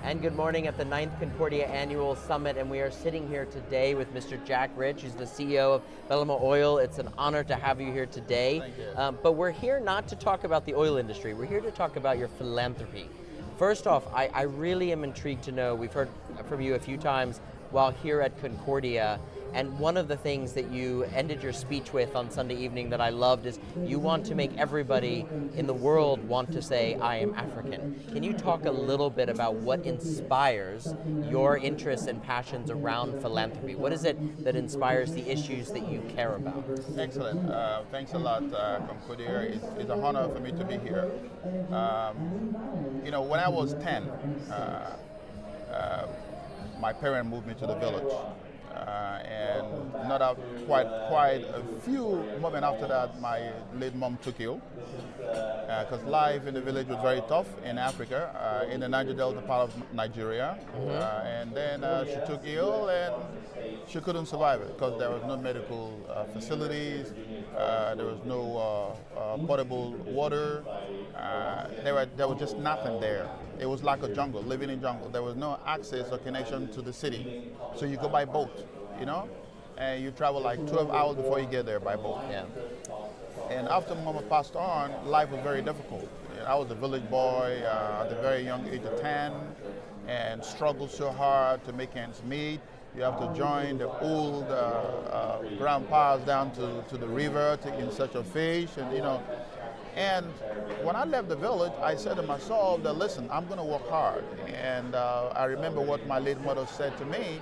And good morning at the 9th Concordia Annual Summit, and we are sitting here today with Mr. Jack Rich, who's the CEO of Belema Oil. It's an honor to have you here today. Thank you. But we're here not to talk about the oil industry, we're here to talk about your philanthropy. First off, I really am intrigued to know, we've heard from you a few times while here at Concordia, and one of the things that you ended your speech with on Sunday evening that I loved is you want to make everybody in the world want to say, I am African. Can you talk a little bit about what inspires your interests and passions around philanthropy? What is it that inspires the issues that you care about? Excellent. Thanks a lot, Concordia. It's an honor for me to be here. When I was 10, my parents moved me to the village. And not quite a few moments after that, my late mom took ill, because life in the village was very tough in Africa, in the Niger Delta part of Nigeria. And then she took ill and she couldn't survive it because there was no medical facilities, there was no potable water, there was just nothing there. It was like a jungle, living in jungle. There was no access or connection to the city. So you go by boat, and you travel like 12 hours before you get there by boat. Yeah. And after Mama passed on, life was very difficult. I was a village boy at the very young age of 10 and struggled so hard to make ends meet. You have to join the old grandpas down to the river in search of fish, and when I left the village, I said to myself that, listen, I'm going to work hard. And I remember what my late mother said to me,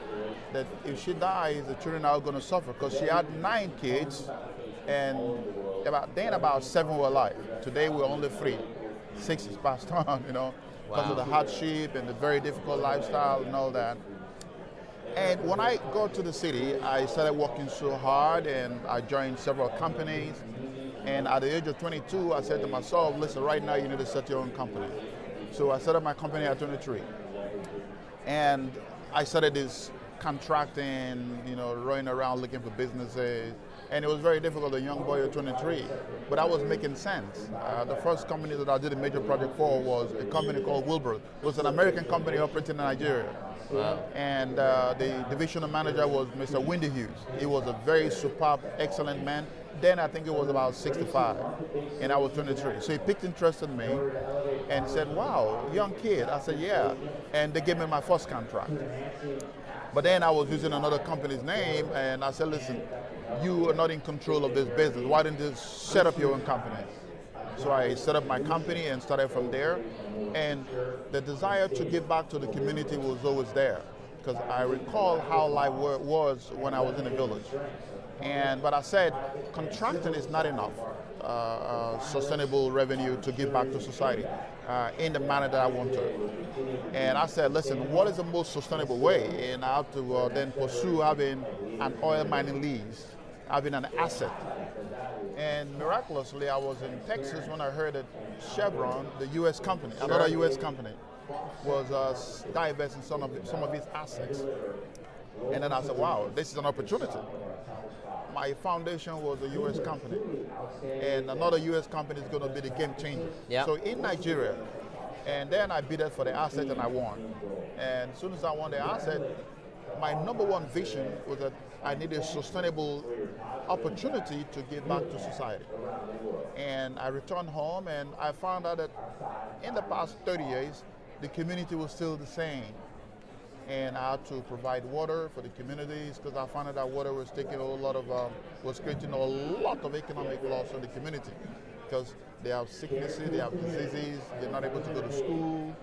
that if she dies, the children are going to suffer, because she had 9 kids, and about 7 were alive. Today we're only 3. 6 is passed on, because of the hardship and the very difficult lifestyle and all that. And when I got to the city, I started working so hard, and I joined several companies. And at the age of 22, I said to myself, listen, right now you need to set your own company. So I set up my company at 23. And I started this contracting, running around looking for businesses. And it was very difficult, a young boy at 23. But I was making sense. The first company that I did a major project for was a company called Wilbur. It was an American company operating in Nigeria. Wow. And the divisional manager was Mr. Windy Hughes. He was a very superb, excellent man. Then I think it was about 65, and I was 23. So he picked interest in me and said, wow, young kid. I said, yeah. And they gave me my first contract. But then I was using another company's name, and I said, listen, you are not in control of this business. Why don't you set up your own company? So I set up my company and started from there. And the desire to give back to the community was always there, because I recall how life was when I was in the village. But I said, contracting is not enough sustainable revenue to give back to society in the manner that I want to. And I said, listen, what is the most sustainable way? And I have to then pursue having an oil mining lease, having an asset. And miraculously, I was in Texas when I heard that Chevron, the U.S. company, another U.S. company, was divesting some of its assets. And then I said, wow, this is an opportunity. My foundation was a U.S. company, and another U.S. company is going to be the game changer. Yep. So in Nigeria, and then I bid for the asset and I won. And as soon as I won the asset, my number one vision was that I needed a sustainable opportunity to give back to society. And I returned home, and I found out that in the past 30 years, the community was still the same. And I had to provide water for the communities, because I found out that water was taking was creating a lot of economic loss in the community, because they have sicknesses, they have diseases, they're not able to go to school,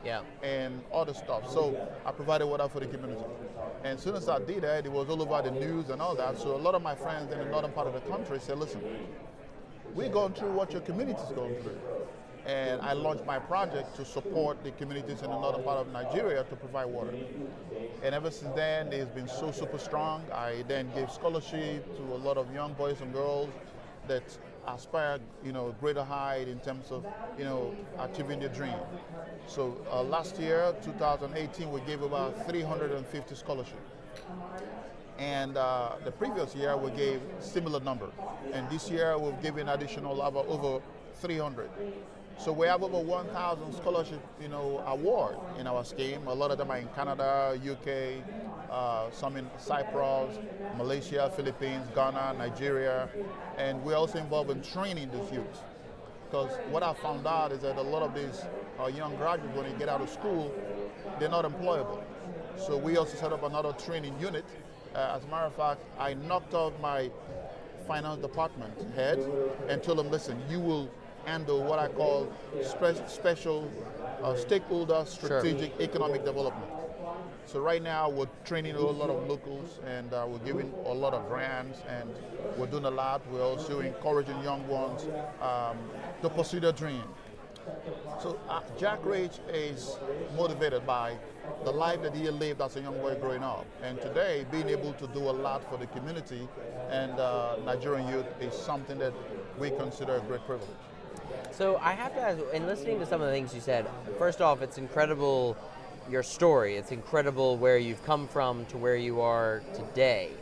and other stuff. So I provided water for the community. And as soon as I did that, it was all over the news and all that. So a lot of my friends in the northern part of the country said, listen, we're going through what your community is going through. And I launched my project to support the communities in the northern part of Nigeria to provide water. And ever since then, it's been so super strong. I then gave scholarship to a lot of young boys and girls that aspire, greater height in terms of, achieving their dream. So last year, 2018, we gave about 350 scholarships. And the previous year, we gave similar number. And this year, we've given additional over 300. So we have over 1,000 scholarship, award in our scheme. A lot of them are in Canada, UK, some in Cyprus, Malaysia, Philippines, Ghana, Nigeria, and we're also involved in training these youth. Because what I found out is that a lot of these young graduates, when they get out of school, they're not employable. So we also set up another training unit. As a matter of fact, I knocked off my finance department head and told them, listen, you will handle what I call special stakeholder strategic economic development. So right now we're training a lot of locals and we're giving a lot of grants and we're doing a lot. We're also encouraging young ones to pursue their dream. So Jack Rage is motivated by the life that he lived as a young boy growing up. And today, being able to do a lot for the community and Nigerian youth is something that we consider a great privilege. So I have to ask, in listening to some of the things you said, first off, it's incredible your story. It's incredible where you've come from to where you are today.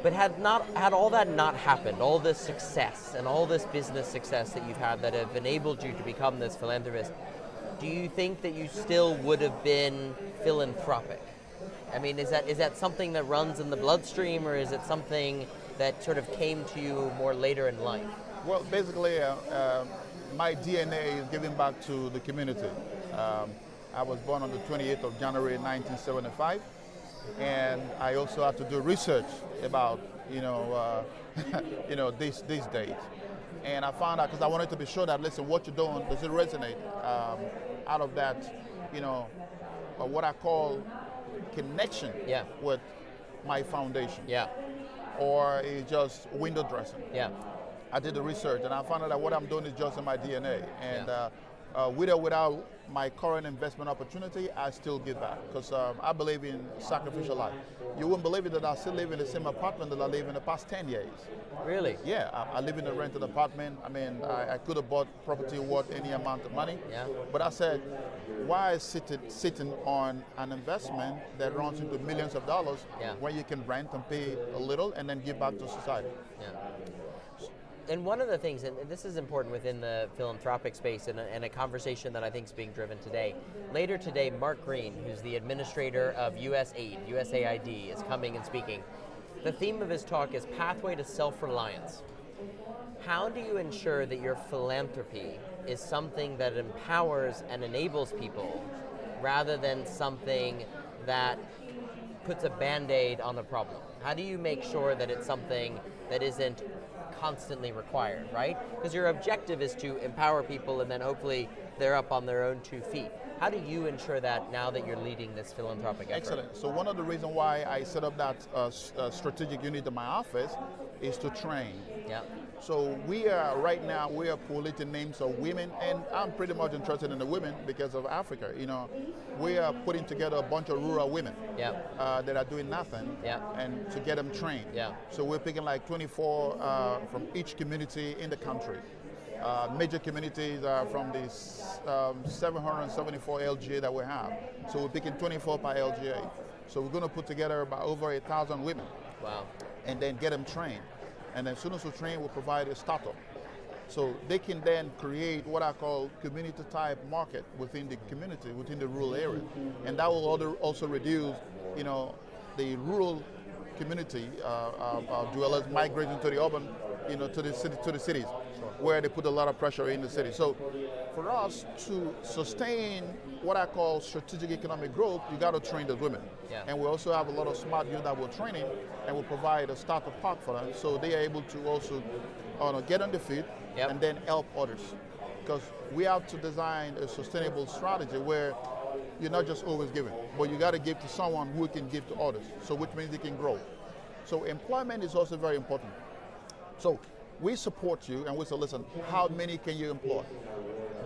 But had all that not happened, all this success and all this business success that you've had that have enabled you to become this philanthropist, do you think that you still would have been philanthropic? I mean, is that something that runs in the bloodstream, or is it something that sort of came to you more later in life? Well, basically, my DNA is giving back to the community. I was born on the 28th of January 1975. And I also had to do research about, this date. And I found out, because I wanted to be sure that, listen, what you're doing, does it resonate out of that, what I call connection with my foundation? Yeah. Or is just window dressing? Yeah. I did the research and I found out that what I'm doing is just in my DNA. And with or without my current investment opportunity, I still give back because I believe in sacrificial life. You wouldn't believe it that I still live in the same apartment that I live in the past 10 years. Really? Yeah, I live in a rented apartment. I mean, I could have bought property worth any amount of money. Yeah. But I said, why sitting on an investment that runs into millions of dollars when you can rent and pay a little and then give back to society? Yeah. And one of the things, and this is important within the philanthropic space and a conversation that I think is being driven today. Later today, Mark Green, who's the administrator of USAID, is coming and speaking. The theme of his talk is Pathway to Self-Reliance. How do you ensure that your philanthropy is something that empowers and enables people rather than something that puts a Band-Aid on the problem? How do you make sure that it's something that isn't constantly required, right? Because your objective is to empower people and then hopefully they're up on their own 2 feet. How do you ensure that now that you're leading this philanthropic effort? Excellent. So one of the reasons why I set up that strategic unit in my office is to train. Yeah. So we are collating names of women, and I'm pretty much interested in the women because of Africa. We are putting together a bunch of rural women that are doing nothing, and to get them trained. Yeah. So we're picking like 24 from each community in the country. Major communities are from the 774 LGA that we have. So we're picking 24 per LGA. So we're going to put together about over 1,000 women. Wow. And then get them trained. And then as soon as we train, we'll provide a startup. So they can then create what I call community type market within the community, within the rural area. And that will also reduce, the rural community dwellers migrating to the urban, to the cities, where they put a lot of pressure in the city. So for us to sustain what I call strategic economic growth, you got to train those women. Yeah. And we also have a lot of smart youth that we're training, and we'll provide a startup park for them, so they are able to also get on the feet and then help others. Because we have to design a sustainable strategy where you're not just always giving, but you got to give to someone who can give to others, so which means they can grow. So employment is also very important. So we support you, and we say, listen, how many can you employ?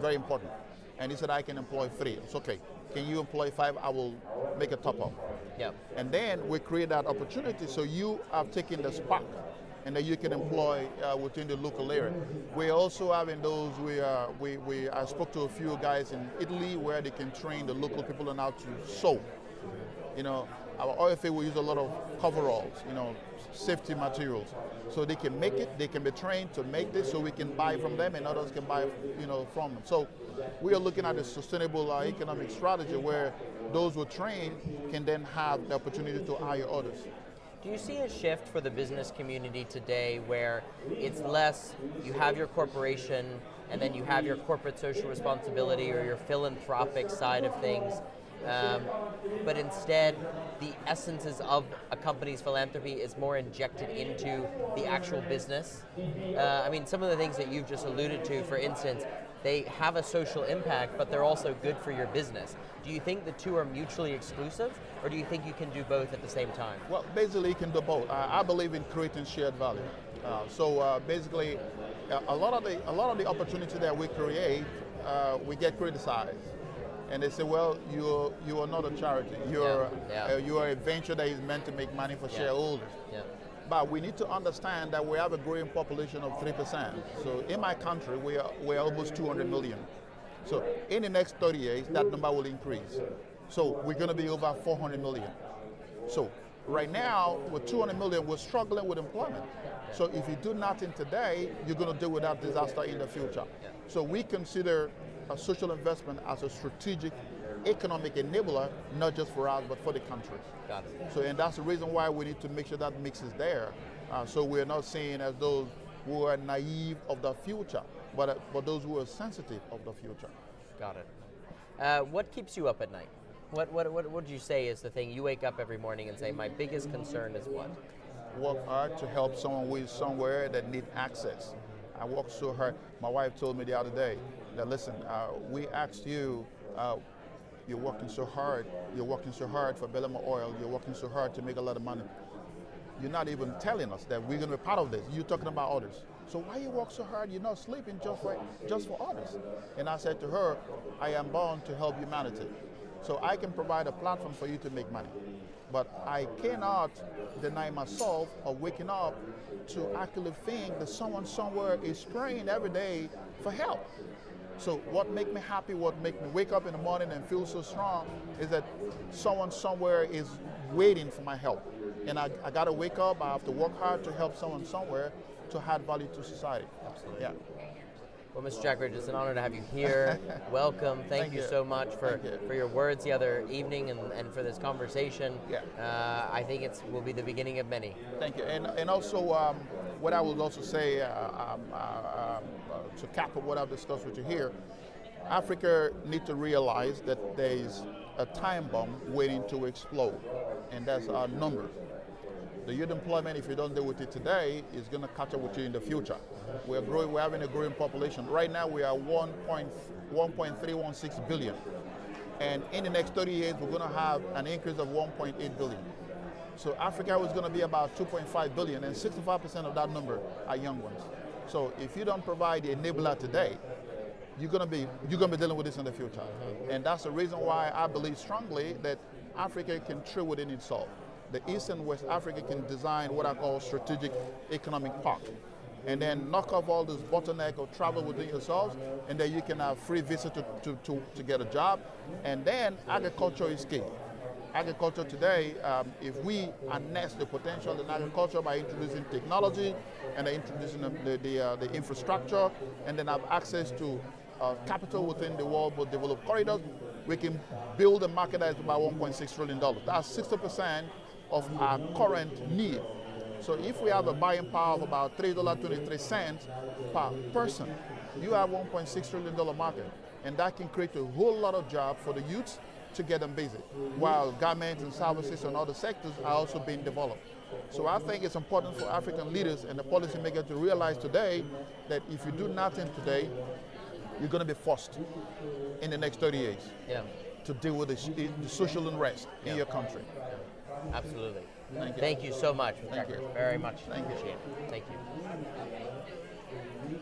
Very important. And he said, I can employ 3. It's okay. Can you employ 5? I will make a top up. Yeah. And then we create that opportunity, so you have taken the spark, and then you can employ within the local area. We're also having those. I spoke to a few guys in Italy where they can train the local people on how to sew. our oil field, we use a lot of coveralls, safety materials. So they can make it, they can be trained to make this so we can buy from them and others can buy, from them. So we are looking at a sustainable economic strategy where those who train can then have the opportunity to hire others. Do you see a shift for the business community today where it's less, you have your corporation and then you have your corporate social responsibility or your philanthropic side of things, but instead the essences of a company's philanthropy is more injected into the actual business? Some of the things that you've just alluded to, for instance, they have a social impact, but they're also good for your business. Do you think the two are mutually exclusive, or do you think you can do both at the same time? Well, basically you can do both. I believe in creating shared value. Basically, a lot of the opportunity that we create, we get criticized. And they say, well, you are not a charity. You are a venture that is meant to make money for shareholders. Yeah. But we need to understand that we have a growing population of 3%. So in my country, we're almost 200 million. So in the next 30 years, that number will increase. So we're going to be over 400 million. So right now, with 200 million, we're struggling with employment. So if you do nothing today, you're going to deal with that disaster in the future. So we consider a social investment as a strategic economic enabler, not just for us, but for the country. Got it. So, and that's the reason why we need to make sure that mix is there. So we're not seen as those who are naive of the future, but those who are sensitive of the future. Got it. What keeps you up at night? What would you say is the thing you wake up every morning and say, my biggest concern is what? Work hard to help someone who is somewhere that need access. I work so hard. My wife told me the other day that, listen, we asked you, you're working so hard for Belema Oil, you're working so hard to make a lot of money. You're not even telling us that we're going to be part of this. You're talking about others. So why you work so hard? You're not sleeping just for others. And I said to her, I am born to help humanity. So I can provide a platform for you to make money. But I cannot deny myself of waking up to actually think that someone somewhere is praying every day for help. So what makes me happy, what makes me wake up in the morning and feel so strong is that someone somewhere is waiting for my help. And I got to wake up, I have to work hard to help someone somewhere to add value to society. Absolutely. Yeah. Well, Mr. Jackridge, it's an honor to have you here. Welcome. Thank you so much for your words the other evening and for this conversation. Yeah. I think it will be the beginning of many. Thank you. And also, what I would also say, to cap up what I've discussed with you here, Africa needs to realize that there is a time bomb waiting to explode, and that's our numbers. The youth employment, if you don't deal with it today, is going to catch up with you in the future. We're having a growing population. Right now we are 1.316 billion. And in the next 30 years, we're going to have an increase of 1.8 billion. So Africa is going to be about 2.5 billion, and 65% of that number are young ones. So if you don't provide the enabler today, you're going to be dealing with this in the future. And that's the reason why I believe strongly that Africa can trade within itself. The East and West Africa can design what I call strategic economic park, and then knock off all this bottleneck of travel within yourselves, and then you can have free visa to get a job. And then agriculture is key. Agriculture today, if we harness the potential in agriculture by introducing technology and introducing the infrastructure, and then have access to capital within the world but developed corridors, we can build a market that is about $1.6 trillion. That's 60% of our current need. So if we have a buying power of about $3.23 per person, you have $1.6 trillion market. And that can create a whole lot of jobs for the youths to get them busy, while garments and services and other sectors are also being developed. So I think it's important for African leaders and the policymakers to realize today that if you do nothing today, you're going to be forced in the next 30 years to deal with the social unrest in your country. Absolutely. Thank you so much. Thank you. Very much. Thank you. Appreciate it. Thank you.